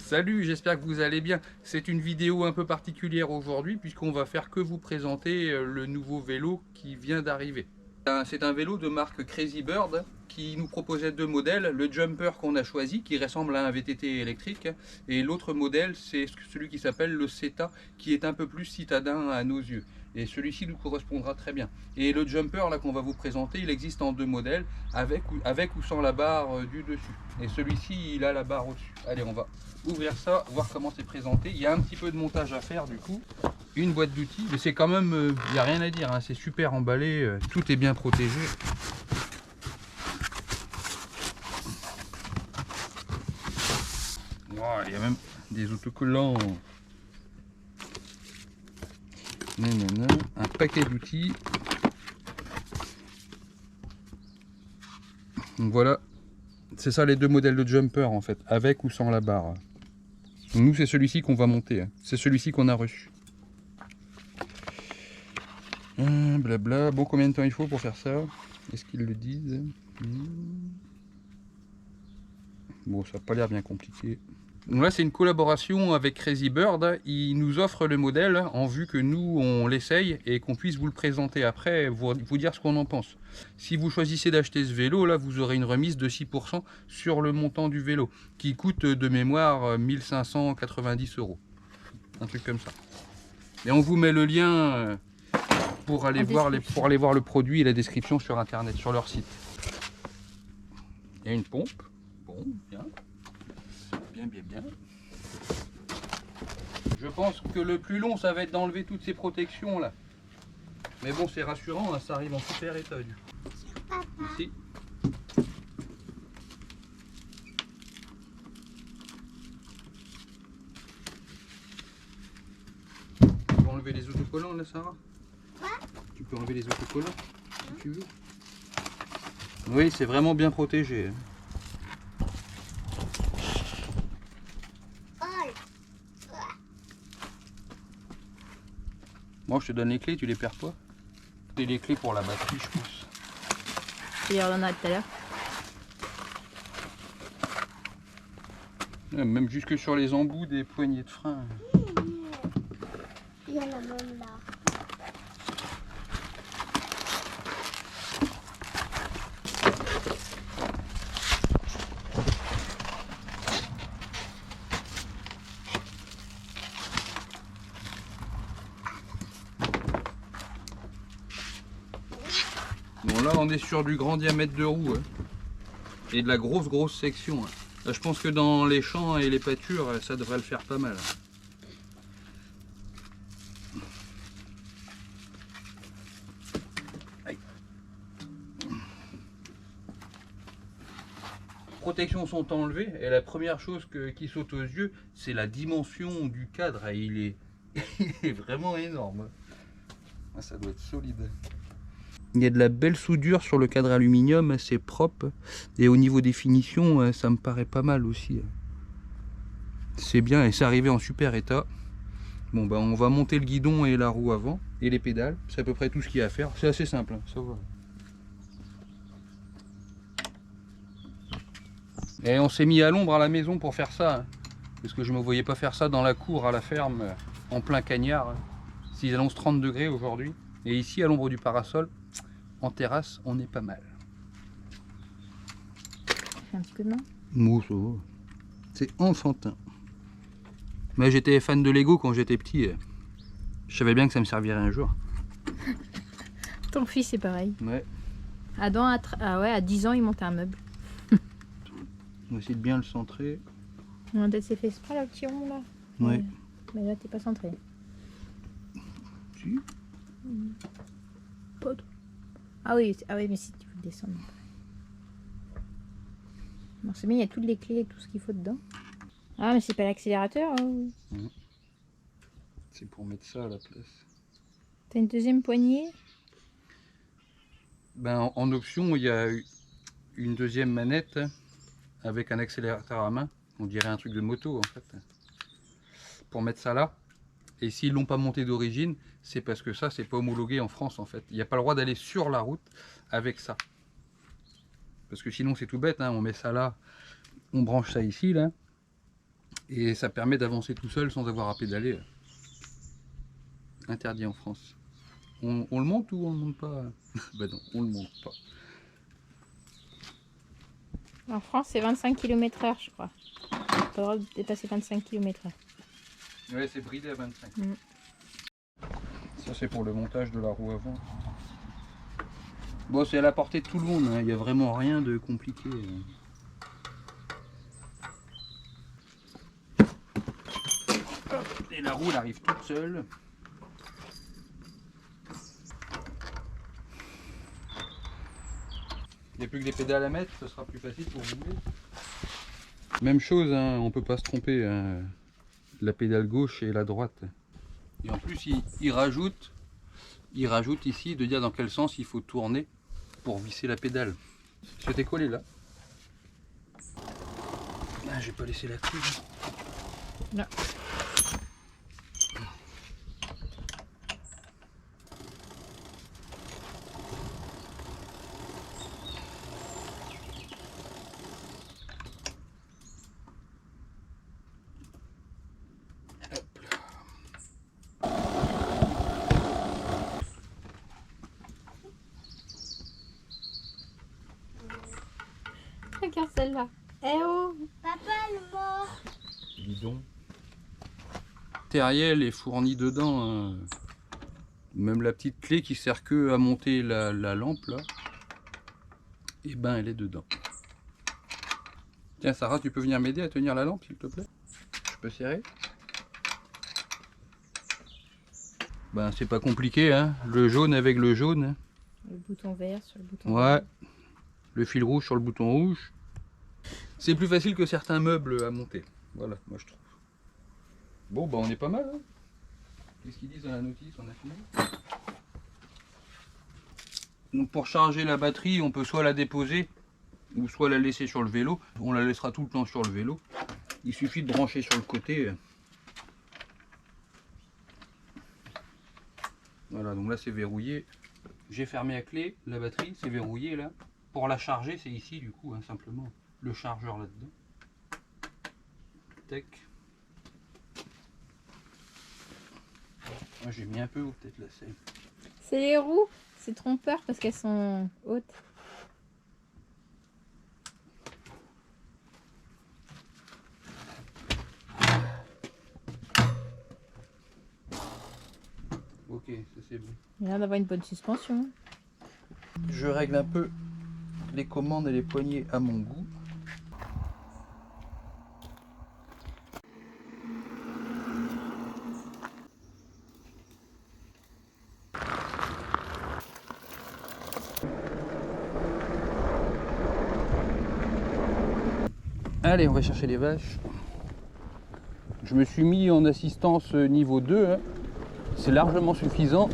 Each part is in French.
Salut, j'espère que vous allez bien. C'est une vidéo un peu particulière aujourd'hui puisqu'on va faire que vous présenter le nouveau vélo qui vient d'arriver. C'est un vélo de marque Crazy Bird qui nous proposait deux modèles. Le Jumper qu'on a choisi qui ressemble à un VTT électrique et l'autre modèle c'est celui qui s'appelle le Ceta qui est un peu plus citadin à nos yeux. Et celui-ci nous correspondra très bien. Et le Jumper là qu'on va vous présenter, il existe en deux modèles avec ou sans la barre du dessus. Et celui-ci il a la barre au-dessus. Allez, on va ouvrir ça, voir comment c'est présenté. Il y a un petit peu de montage à faire du coup. Une boîte d'outils, mais c'est quand même, il n'y a rien à dire, hein, c'est super emballé, tout est bien protégé. Wow, il y a même des autocollants. Nanana, un paquet d'outils. Donc voilà, c'est ça les deux modèles de Jumper en fait, avec ou sans la barre. Donc nous c'est celui-ci qu'on va monter, hein. C'est celui-ci qu'on a reçu. Blabla, bon combien de temps il faut pour faire ça? Est-ce qu'ils le disent? Bon, ça n'a pas l'air bien compliqué. Donc là c'est une collaboration avec Crazy Bird, ils nous offrent le modèle en vue que nous on l'essaye et qu'on puisse vous le présenter après, vous dire ce qu'on en pense. Si vous choisissez d'acheter ce vélo là, vous aurez une remise de 6% sur le montant du vélo qui coûte de mémoire 1590 €. Un truc comme ça. Et on vous met le lien pour aller voir le produit et la description sur internet, sur leur site. Il y a une pompe. Bon, bien. Bien. Je pense que le plus long, ça va être d'enlever toutes ces protections là. Mais bon, c'est rassurant, hein, ça arrive en super état du coup. Ici. Tu peux enlever les autocollants là, Sarah? Tu peux enlever les autocollants si tu veux. Oui, c'est vraiment bien protégé. Moi, je te donne les clés, tu les perds pas? Et les clés pour la batterie, je pense. Et on en a tout à l'heure. Même jusque sur les embouts des poignées de frein. Il y en a même là. Bon là on est sur du grand diamètre de roue hein, et de la grosse section. Hein. Là, je pense que dans les champs et les pâtures ça devrait le faire pas mal. Aïe. Les protections sont enlevées et la première chose qui saute aux yeux c'est la dimension du cadre. Il est vraiment énorme. Ah, ça doit être solide. Il y a de la belle soudure sur le cadre aluminium, c'est propre. Et au niveau des finitions, ça me paraît pas mal aussi. C'est bien et c'est arrivé en super état. Bon bah on va monter le guidon et la roue avant et les pédales. C'est à peu près tout ce qu'il y a à faire. C'est assez simple, hein, ça va. Et on s'est mis à l'ombre à la maison pour faire ça. Hein, parce que je ne me voyais pas faire ça dans la cour à la ferme, en plein cagnard. Hein. S'ils annoncent 30 degrés aujourd'hui. Et ici à l'ombre du parasol. En terrasse, on est pas mal. Un petit coup de main. Mousseau. C'est enfantin. Mais j'étais fan de Lego quand j'étais petit. Je savais bien que ça me servirait un jour. Ton fils c'est pareil. Ouais. Adam, à 10 ans, il montait un meuble. On va essayer de bien le centrer. On a s'est fait exprès le petit rond là. Ouais. Mais là, t'es pas centré. Si. Pas trop. Ah oui, mais si tu veux le descendre. Bon, c'est bien, il y a toutes les clés et tout ce qu'il faut dedans. Ah, mais c'est pas l'accélérateur. Hein. C'est pour mettre ça à la place. T'as une deuxième poignée. Ben, en option, il y a une deuxième manette avec un accélérateur à main. On dirait un truc de moto en fait. Pour mettre ça là. Et s'ils l'ont pas monté d'origine, c'est parce que ça, c'est pas homologué en France en fait. Il n'y a pas le droit d'aller sur la route avec ça. Parce que sinon c'est tout bête, hein, on met ça là, on branche ça ici là, Et ça permet d'avancer tout seul sans avoir à pédaler. Interdit en France. On le monte ou on le monte pas? Bah non, on le monte pas. En France, c'est 25 km/h, je crois. Pas le droit de dépasser 25 km/h. Ouais, c'est bridé à 25. Mm. Ça, c'est pour le montage de la roue avant. Bon, c'est à la portée de tout le monde, hein. Il n'y a vraiment rien de compliqué. Et la roue, elle arrive toute seule. Il n'y a plus que des pédales à mettre, ce sera plus facile pour rouler. Même chose, hein, on peut pas se tromper. Hein. La pédale gauche et la droite. Et en plus, il rajoute ici de dire dans quel sens il faut tourner pour visser la pédale. C'était collé là. Ah, j'ai pas laissé la clé. Non. Regarde celle-là. Eh oh! Papa, le mort. Bidon. Matériel est fourni dedans. Hein. Même la petite clé qui sert que à monter la lampe là. Et ben elle est dedans. Tiens Sarah, tu peux venir m'aider à tenir la lampe s'il te plaît? Je peux serrer? Ben c'est pas compliqué hein. Le jaune avec le jaune. Hein. Le bouton vert sur le bouton Ouais. vert. Le fil rouge sur le bouton rouge. C'est plus facile que certains meubles à monter. Voilà, moi je trouve. Bon bah on est pas mal. Hein. Qu'est-ce qu'ils disent dans la notice? On a fini. Donc pour charger la batterie, on peut soit la déposer ou soit la laisser sur le vélo. On la laissera tout le temps sur le vélo. Il suffit de brancher sur le côté. Voilà, donc là c'est verrouillé. J'ai fermé à clé la batterie, c'est verrouillé là. Pour la charger, c'est ici du coup, hein, simplement le chargeur là-dedans. Tac. Moi j'ai mis un peu haut peut-être la selle. C'est les roues, c'est trompeur parce qu'elles sont hautes. Ok, ça c'est bon. Il a l'air d'avoir une bonne suspension. Je règle un peu les commandes et les poignées à mon goût. Allez, on va chercher les vaches. Je me suis mis en assistance niveau 2. Hein. C'est largement suffisant.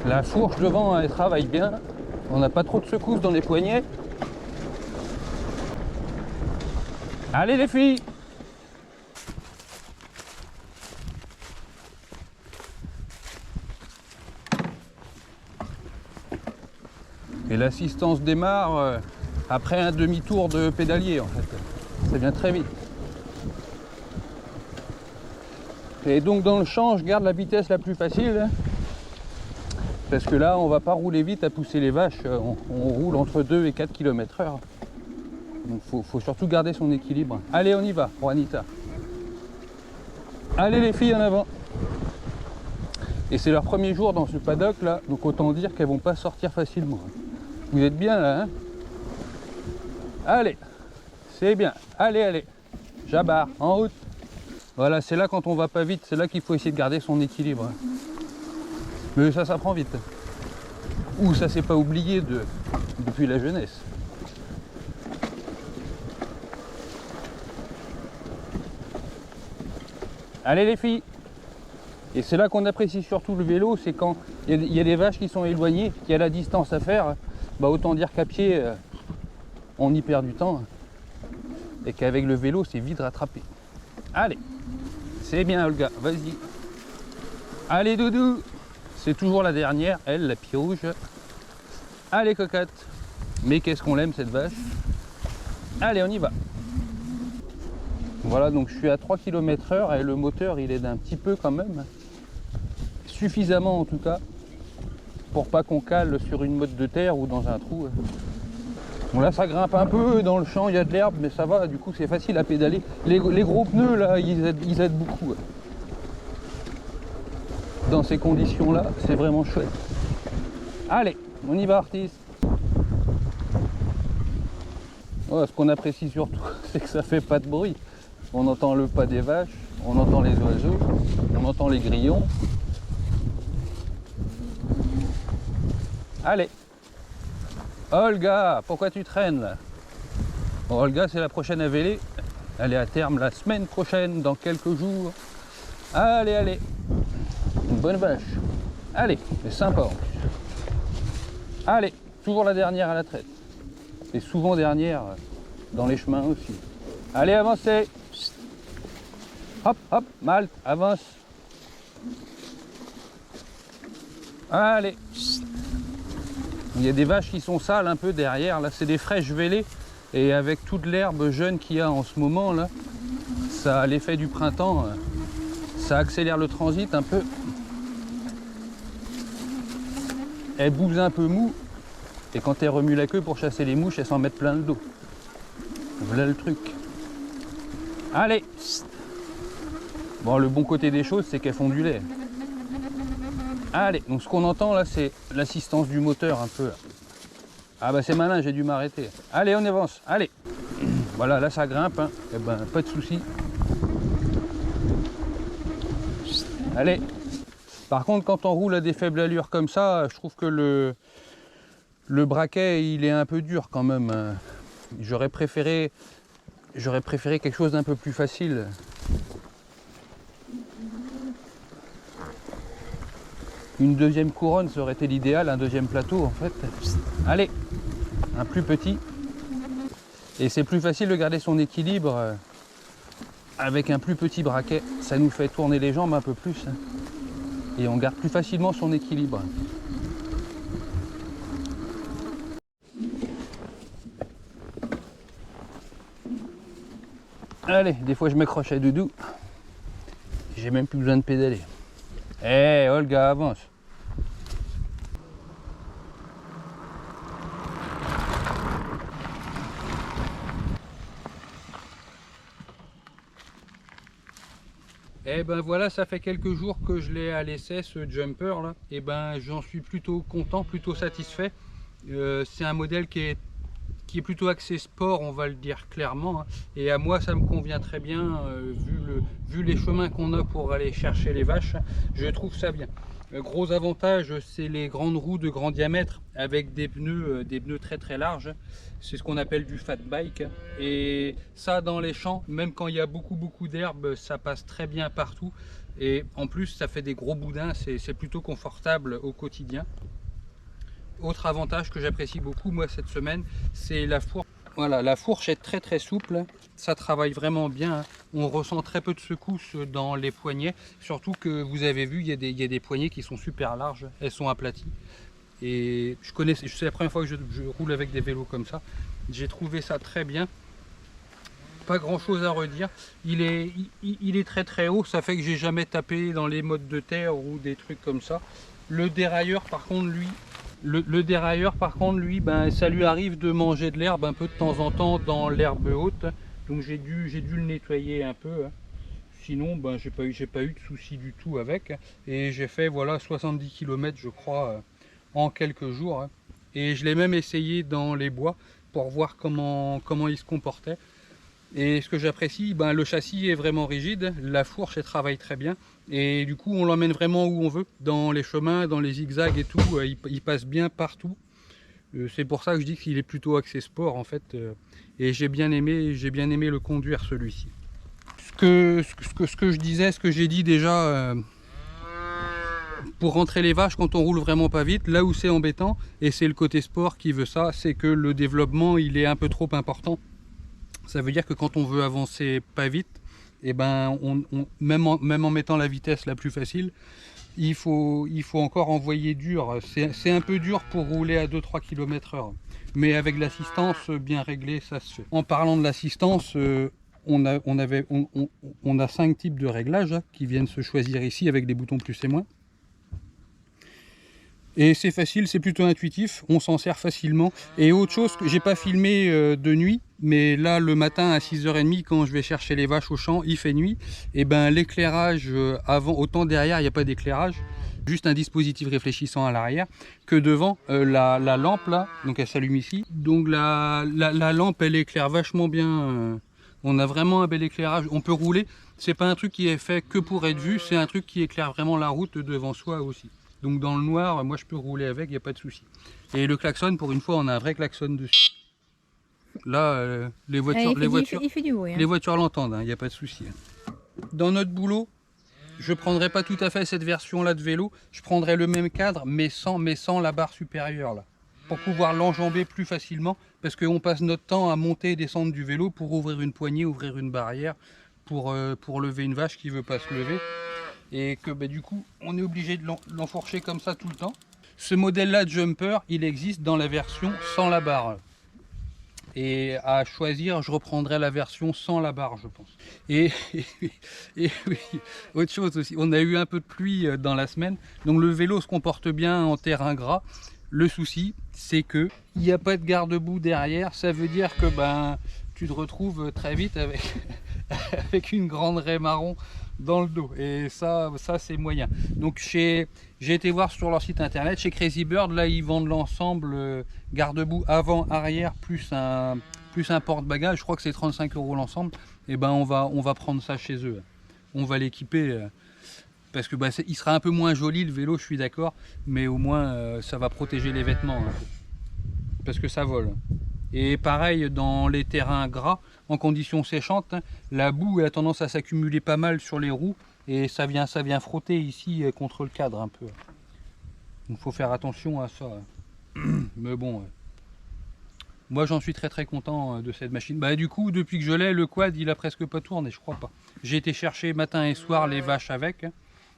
La fourche devant, elle travaille bien. On n'a pas trop de secousses dans les poignets. Allez les filles! Et l'assistance démarre après un demi-tour de pédalier en fait. Ça vient très vite. Et donc dans le champ, je garde la vitesse la plus facile. Hein, parce que là, on va pas rouler vite à pousser les vaches. On roule entre 2 et 4 km/h. Donc faut surtout garder son équilibre. Allez, on y va pour Anita. Allez les filles en avant. Et c'est leur premier jour dans ce paddock là, donc autant dire qu'elles vont pas sortir facilement. Vous êtes bien là, hein? Allez, c'est bien. Allez, allez. Jabbar, en route. Voilà, c'est là quand on va pas vite, c'est là qu'il faut essayer de garder son équilibre. Mais ça s'apprend vite. Ou ça s'est pas oublié depuis la jeunesse. Allez les filles. Et c'est là qu'on apprécie surtout le vélo, c'est quand il y a des vaches qui sont éloignées, qu'il y a la distance à faire, bah autant dire qu'à pied, on y perd du temps. Et qu'avec le vélo, c'est vite rattrapé. Allez, c'est bien Olga, vas-y. Allez Doudou, c'est toujours la dernière, elle, la pie rouge. Allez cocotte. Mais qu'est-ce qu'on l'aime cette vache. Allez, on y va. Voilà, donc je suis à 3 km/h et le moteur il aide un petit peu quand même. Suffisamment en tout cas, pour pas qu'on cale sur une motte de terre ou dans un trou. Bon là ça grimpe un peu dans le champ, il y a de l'herbe, mais ça va, du coup c'est facile à pédaler. Les gros pneus là, ils aident beaucoup. Dans ces conditions là, c'est vraiment chouette. Allez, on y va artiste. Oh, ce qu'on apprécie surtout, c'est que ça fait pas de bruit. On entend le pas des vaches, on entend les oiseaux, on entend les grillons. Allez. Olga, pourquoi tu traînes là? Bon, Olga, c'est la prochaine à véler. Elle est à terme la semaine prochaine, dans quelques jours. Allez, allez. Une bonne vache. Allez, c'est sympa en plus. Allez, toujours la dernière à la traite. Et souvent dernière dans les chemins aussi. Allez, avancez. Hop, hop, Malte, avance. Allez. Il y a des vaches qui sont sales un peu derrière. Là, c'est des fraîches vélées. Et avec toute l'herbe jeune qu'il y a en ce moment, là, ça a l'effet du printemps. Ça accélère le transit un peu. Elle bouse un peu mou. Et quand elle remue la queue pour chasser les mouches, elle s'en met plein le dos. Voilà le truc. Allez. Bon, le bon côté des choses, c'est qu'elles font du lait. Allez, donc ce qu'on entend là, c'est l'assistance du moteur un peu. Ah bah c'est malin, j'ai dû m'arrêter. Allez, on avance, allez. Voilà, là ça grimpe, hein. Eh ben, pas de souci. Allez. Par contre, quand on roule à des faibles allures comme ça, je trouve que le braquet, il est un peu dur quand même. J'aurais préféré quelque chose d'un peu plus facile. Une deuxième couronne, ça aurait été l'idéal, un deuxième plateau en fait. Allez, un plus petit. Et c'est plus facile de garder son équilibre avec un plus petit braquet. Ça nous fait tourner les jambes un peu plus. Et on garde plus facilement son équilibre. Allez, des fois je m'accroche à Doudou. J'ai même plus besoin de pédaler. Eh, Olga, avance. Et ben voilà, ça fait quelques jours que je l'ai à l'essai, ce jumper là. Et ben j'en suis plutôt content, plutôt satisfait. C'est un modèle qui est plutôt axé sport, on va le dire clairement, hein. Et à moi ça me convient très bien, vu les chemins qu'on a pour aller chercher les vaches, je trouve ça bien. Gros avantage, c'est les grandes roues de grand diamètre avec des pneus très très larges. C'est ce qu'on appelle du fat bike. Et ça, dans les champs, même quand il y a beaucoup d'herbe, ça passe très bien partout. Et en plus, ça fait des gros boudins, c'est plutôt confortable au quotidien. Autre avantage que j'apprécie beaucoup moi cette semaine, c'est la fourche. Voilà, la fourche est très très souple, ça travaille vraiment bien, hein. On ressent très peu de secousses dans les poignets, surtout que vous avez vu, il y a des poignées qui sont super larges, elles sont aplaties. Et c'est la première fois que je roule avec des vélos comme ça, j'ai trouvé ça très bien. Pas grand chose à redire, il est très très haut, ça fait que j'ai jamais tapé dans les mottes de terre ou des trucs comme ça. Le dérailleur par contre lui, ben, ça lui arrive de manger de l'herbe un peu de temps en temps dans l'herbe haute. Donc j'ai dû le nettoyer un peu. Hein. Sinon, ben, j'ai pas eu de soucis du tout avec. Et j'ai fait voilà 70 km je crois en quelques jours. Hein. Et je l'ai même essayé dans les bois pour voir comment il se comportait. Et ce que j'apprécie, ben, le châssis est vraiment rigide, la fourche elle travaille très bien. Et du coup on l'emmène vraiment où on veut, dans les chemins, dans les zigzags et tout, il passe bien partout. C'est pour ça que je dis qu'il est plutôt axé sport en fait. Et j'ai bien aimé le conduire celui-ci. Ce que je disais, ce que j'ai dit déjà, pour rentrer les vaches quand on roule vraiment pas vite, là où c'est embêtant, et c'est le côté sport qui veut ça, c'est que le développement il est un peu trop important. Ça veut dire que quand on veut avancer pas vite, et ben même en mettant la vitesse la plus facile, il faut encore envoyer dur. C'est un peu dur pour rouler à 2-3 km/h. Mais avec l'assistance bien réglée, ça se fait. En parlant de l'assistance, on a 5 types de réglages hein, qui viennent se choisir ici avec des boutons plus et moins. Et c'est facile, c'est plutôt intuitif, on s'en sert facilement. Et autre chose, que j'ai pas filmé de nuit, mais là le matin à 6h30 quand je vais chercher les vaches au champ, il fait nuit. Et ben l'éclairage avant, autant derrière il n'y a pas d'éclairage, juste un dispositif réfléchissant à l'arrière, que devant la lampe là, donc elle s'allume ici. Donc la lampe elle éclaire vachement bien, on a vraiment un bel éclairage, on peut rouler. C'est pas un truc qui est fait que pour être vu, c'est un truc qui éclaire vraiment la route devant soi aussi. Donc dans le noir, moi je peux rouler avec, il n'y a pas de souci. Et le klaxon, pour une fois, on a un vrai klaxon dessus. Là, les voitures il fait du bruit, hein. Les voitures l'entendent, il n'y a pas de souci. Dans notre boulot, je ne prendrai pas tout à fait cette version-là de vélo. Je prendrai le même cadre, mais sans la barre supérieure, là, pour pouvoir l'enjamber plus facilement, parce qu'on passe notre temps à monter et descendre du vélo pour ouvrir une poignée, ouvrir une barrière, pour lever une vache qui ne veut pas se lever. Et que du coup on est obligé de l'enfourcher comme ça tout le temps. Ce modèle là de jumper, il existe dans la version sans la barre, et à choisir je reprendrai la version sans la barre, je pense. Et oui, autre chose aussi, on a eu un peu de pluie dans la semaine, donc le vélo se comporte bien en terrain gras. Le souci c'est que il n'y a pas de garde-boue derrière, ça veut dire que tu te retrouves très vite avec une grande raie marron dans le dos, et ça c'est moyen. Donc j'ai été voir sur leur site internet, chez Crazy Bird, là ils vendent l'ensemble garde-boue avant, arrière, plus un porte-bagages, je crois que c'est 35 € l'ensemble. Et on va prendre ça chez eux, on va l'équiper, parce que il sera un peu moins joli le vélo, je suis d'accord, mais au moins ça va protéger les vêtements, hein, parce que ça vole. Et pareil dans les terrains gras, en conditions séchantes, la boue a tendance à s'accumuler pas mal sur les roues, et ça vient frotter ici contre le cadre un peu. Il faut faire attention à ça. Mais bon, moi j'en suis très content de cette machine. Du coup, depuis que je l'ai, le quad il a presque pas tourné, je crois pas. J'ai été chercher matin et soir les vaches avec.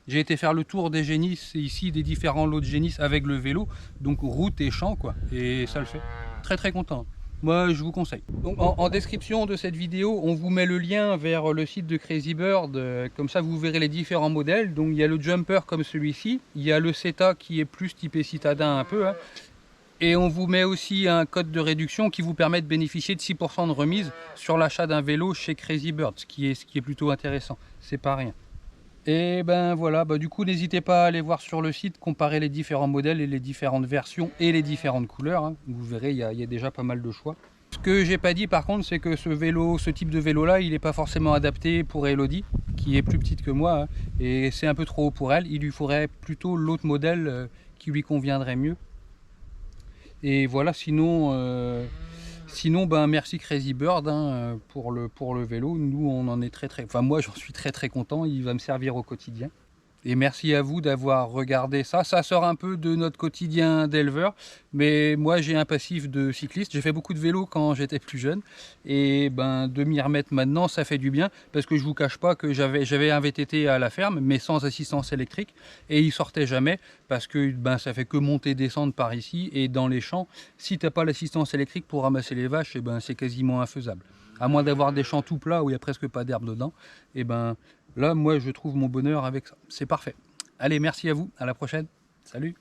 J'ai été faire le tour des génisses ici, des différents lots de génisses avec le vélo, donc route et champ quoi, et ça le fait. Très content. Moi je vous conseille. Donc en description de cette vidéo, on vous met le lien vers le site de Crazy Bird, comme ça vous verrez les différents modèles. Donc il y a le jumper comme celui-ci, il y a le CETA qui est plus typé citadin un peu, hein. Et on vous met aussi un code de réduction qui vous permet de bénéficier de 6% de remise sur l'achat d'un vélo chez Crazy Bird, ce qui est plutôt intéressant, c'est pas rien. Et voilà, du coup n'hésitez pas à aller voir sur le site, comparer les différents modèles et les différentes versions et les différentes couleurs, hein. Vous verrez, il y a déjà pas mal de choix. Ce que j'ai pas dit par contre, c'est que ce type de vélo là, il n'est pas forcément adapté pour Elodie, qui est plus petite que moi, hein, et c'est un peu trop haut pour elle. Il lui faudrait plutôt l'autre modèle qui lui conviendrait mieux. Et voilà, sinon merci Crazy Bird, hein, pour le vélo. Nous on en est enfin moi j'en suis très content, il va me servir au quotidien. Et merci à vous d'avoir regardé ça. Ça sort un peu de notre quotidien d'éleveur, mais moi j'ai un passif de cycliste. J'ai fait beaucoup de vélo quand j'étais plus jeune, et de m'y remettre maintenant, ça fait du bien, parce que je vous cache pas que j'avais un VTT à la ferme, mais sans assistance électrique, et il sortait jamais, parce que ça fait que monter et descendre par ici, et dans les champs, si t'as pas l'assistance électrique pour ramasser les vaches, c'est quasiment infaisable. À moins d'avoir des champs tout plats où il n'y a presque pas d'herbe dedans, là, moi, je trouve mon bonheur avec ça. C'est parfait. Allez, merci à vous. À la prochaine. Salut.